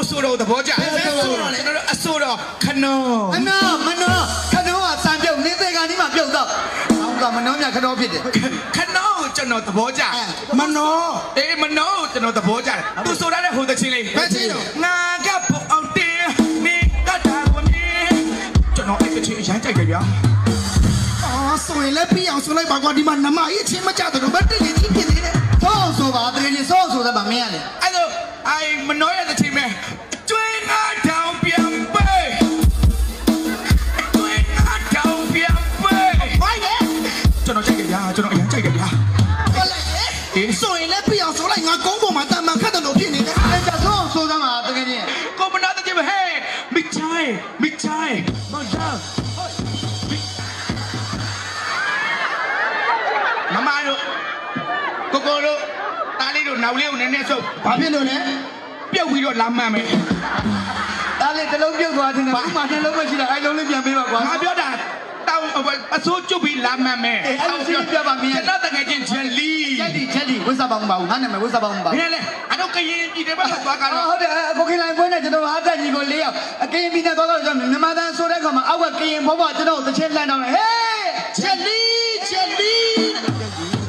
ဆိုတော့သဘောကျကျွန်တော်တို့အဆိုတော့ခနောမနောခနောကစံပြုတ်နေသေးကနေမှပြုတ်တော့အောက်ကမနောမြခနောဖြစ်တယ်ခနောကျွန်တော်သဘောကျမနောမနောကျွန်တော်သဘောကျတယ်သူဆိုရတဲ့ဟိုတချင်းလေးဘယ်ချင်းတော့ငါကပုံအောင်တင်းနေကတာကိုမြင်ကျွန်တော်အဲ့တချင်းအရင်ကြိုက်ကြဗျာဆိုရင်လည်းပြီးအောင်ဆိုလိုက်ပါကွာဒီမှာနမကြီးချင်းမကြတယ်တော့ဗတ်တက်နေကြီးဖြစ်နေတယ်ဆိုပါတကယ်ကြီးဆိုတဲ့ဗာမင်းရတယ်အဲ့လိုမနောရတဲ့ချင်းမဲကျွေးငါတောင်ပြန်ပေးကျွေးငါတောင်ပြန်ပေးဘာလဲကျွန်တော်ကြိုက်ကြဗျာကျွန်တော်အရင်ကြိုက်ကြဗျာဟုတ်လိုက်ဆိုရင်လည်းပြီးအောင်ဆိုလိုက်ငါကုန်းပေါ်မှာတမန်ခတ်တယ်လို့ဖြစ်နေတယ်အဲ့ဒါဆိုသမှာတကယ်ကြီးကိုမနာတဲ့ချင်းမဲဟဲ့မိချိုင်းမောင်သားမမတို့ကိုကိုတို့တားလေးတို့နောက်လေးကိုနည်းနည်းဆုပ်ဘာဖြစ်လို့လဲပြုတ်ပြီးတော့လာမှန်မယ်တားလေးတစ်လုံးပြုတ်သွားတယ်ဘာမှနှလုံးမရှိတာအဲ့လုံးလေးပြန်ပေးပါကွာငါပြောတာတောင်းအစိုးကျုပ်ပြီးလာမှန်မယ်အဲ့လိုရှိပြပါမင်းကျွန်တော်တကယ်ချင်းဂျယ်လီဝိစားပေါင်းပါဘူးငါနာမည်ဝိစားပေါင်းပါဘူးဟဲ့လေအတော့ကရင်ပြည်တယ်ဘက်သွားကတော့ဟုတ်တယ်ကိုခင်လိုင်ကွန်းနဲ့ကျွန်တော်အားတက်ကြီးကို၄ယောက်ကရင်ပြည်နယ်သွားတော့ကျွန်တော်မြန်မာတန်းဆိုတဲ့ခါမှာအောက်ကကရင်ဘောဘောကျွန်တော်တစ်ချက်လှမ်းတော့ဟေးဂျယ်လီ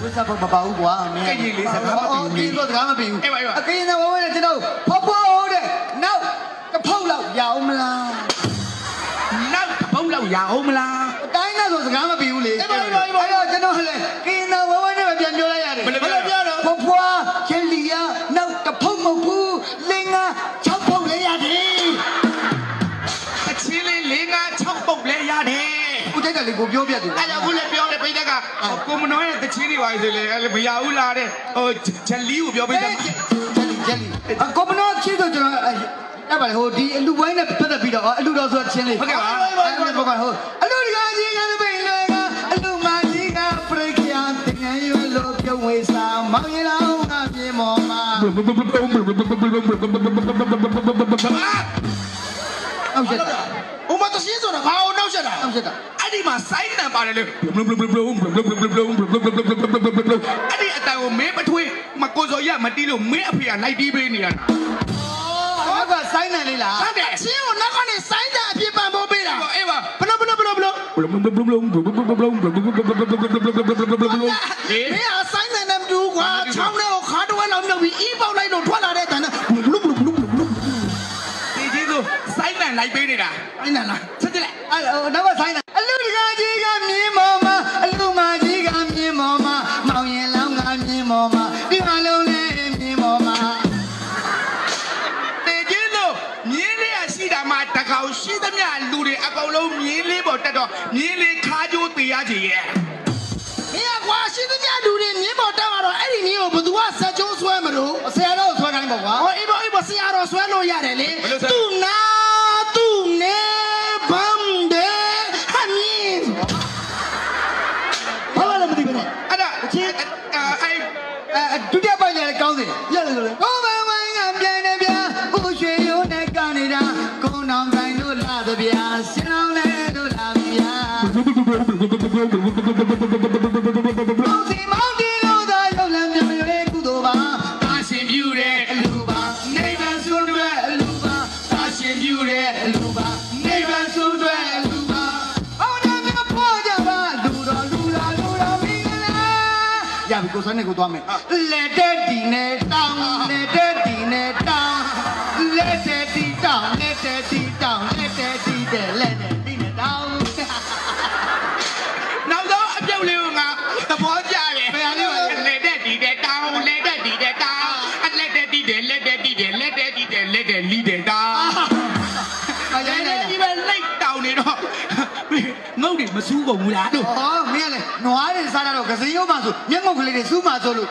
ဝိစားပေါင်းမပါဘူးကွာမင်းကရင်လေးစကားမပြီးဘူးကရင်တော့စကားမပြီးဘူးအကရင်နဲ့ဘောဘောနဲ့ကျွန်တော်ဖောတဲ့နောက်ကဖောက်လောက်ရအောင်မလားနောက်ဘုံလောက်ရအောင်မလားအတိုင်းနဲ့ဆိုစကားမပြီးဘူးလေအဲ့တော့ကျွန်တော်လေကင်းနာဝဝနဲ့ပြန်ပြောလိုက်ရတယ်ဘယ်လိုပြောတော့ဘဖွာကျလီယာနောက်တဖုံမဟုတ်ဘူးလင်းက6ပုံလဲရတယ်အချင်းလေးလင်းက6ပုံလဲရတယ်ကိုတိုက်တယ်လေကိုပြောပြတယ်အဲ့ဒါကိုလည်းပြောတယ်ပိတ်တက်ကကိုမနောရဲ့တချင်းတွေပါဆိုလေမရဘူးလားတဲ့ဟိုဂျယ်လီကိုပြောပိတ်တက်ဂျယ်လီကိုမနောချစ်တော့ကျွန်တော်အဲ့ပါလေဟိုဒီအလူပိုင်းနဲ့ပတ်သက်ပြီးတော့အလူတော်ဆိုချင်းလေးဟုတ်ကဲ့ပါအဲ့ဒါဟိုအလူဒီကကြီးကပိန်တွေကအလူမကြီးကပရိက္ခာတင်ငယ်ရွလို့ပြုံးဝေးစာမောင်ရလောင်းကပြေမော်မှာအောက်ချက်တာဥမတရှိဆိုတာဘာအောင်နောက်ချက်တာအောက်ချက်တာအဲ့ဒီမှာစိုင်းနံပါတယ်လေအဲ့ဒီအတန်ကိုမင်းမထွေးမကိုစော်ရမတီးလို့မင်းအဖေကလိုက်တီးပေးနေရတာအောက်ကစိုင်းနံလေးလားဟုတ်တယ်ချင်းကိုနောက်ကနေစိုင်းတဲ့အပြစ်ပံပိုးပေးတာအေးပါဘလို့မင်းအစိုင်းနံနဲ့မတူကွာချောင်းလေးကိုခါတဝက်လောက်မြုပ်ပြီးအီးပေါက်လိုက်တော့ထွက်လာတဲ့အတန်နဲ့ဒီကြီးဆိုစိုင်းနံလိုက်ပေးနေတာစိုင်းနံလားချက်ကြည့်လိုက်အဲ့နောက်ကစိုင်းနံအလူတကာကြီးကမြင်းမော်မှာအလူမကြီးကမြင်းမော်မှာမောင်ရင်လောင်းကမြင်းမော်မှာဒီမှာလုံးလေးမြင်းမော်မှာရှိတာမှတကောင်ရှိသမျှလူတွေအကုန်လုံးမြင်းလေးပေါ်တက်တော့မြင်းလေးခါကျိုးသေးရချင်ရဲ့မင်းကွာရှိသမျှလူတွေမြင်းပေါ်တက်လာတော့အဲ့ဒီမြင်းကိုဘယ်သူကဆက်ကျိုးဆွဲမလို့ဆရာတော်ဆွဲခိုင်းပေါ့ကွာဟောအေးပေါ့ဆရာတော်ဆွဲလို့ရတယ်လေသူနာသူနေဘမ်ဒေဟမင်းဘာလို့မသိဘူးလဲအဲ့ဒါအချင်းဒုတိယပိုင်းလည်းကောင်းတယ်ရတယ်ဆိုလေဟောဘယ်ဝိုင်းကပြန်နေဗျာဦးရွှေရိုးနဲ့ကနေနေတာကုန်းတော်တိုင်းတို့လာတဗျာစင်အောင်လဲတို့လာဗျာမောင်စီမောင်ဒီလို့သာရောက်လမ်းမြရွေးကုသိုလ်ပါသာရှင်ပြူတဲ့အလူပါနိဗ္ဗာန်ဆုံးတွေအလူပါသာရှင်ပြူတဲ့အလူပါနိဗ္ဗာန်ဆုံးတွေအလူပါအောင်တယ်မပေါ်ကြပါလူတော်မင်္ဂလာရပြီကိုစနေကိုသွားမယ်လက်တဲ့ဒီနဲ့တောင်းလက်တဲ့ဒီနဲ့တောင်းလက်တဲ့ဒီတောင်းလက်တဲ့ဒီတောင်းလက်တဲ့ဒီတဲ့လက်တဲ့ဒီနဲ့တောင်းနောက်တော့အပြုတ်လေးကငါသဘောကျတယ်ဘယ်ဟာလေးလဲလက်တဲ့ဒီတဲ့တောင်းလက်တဲ့ဒီတဲ့တောင်းလက်တဲ့ဒီတဲ့လက်တဲ့ဒီတဲ့လက်တဲ့ဒီတဲ့လက်တဲ့လီတဲ့တောင်းအဲ့ဒီပဲလိုက်တောင်းနေတော့ငုတ်တွေမစူးကုန်ဘူးလားတို့ဟောမင်းကလေနွားတွေစားတော့ကစင်းရုံးမှဆိုမျက်မှောက်ကလေးတွေစူးမှဆိုလို့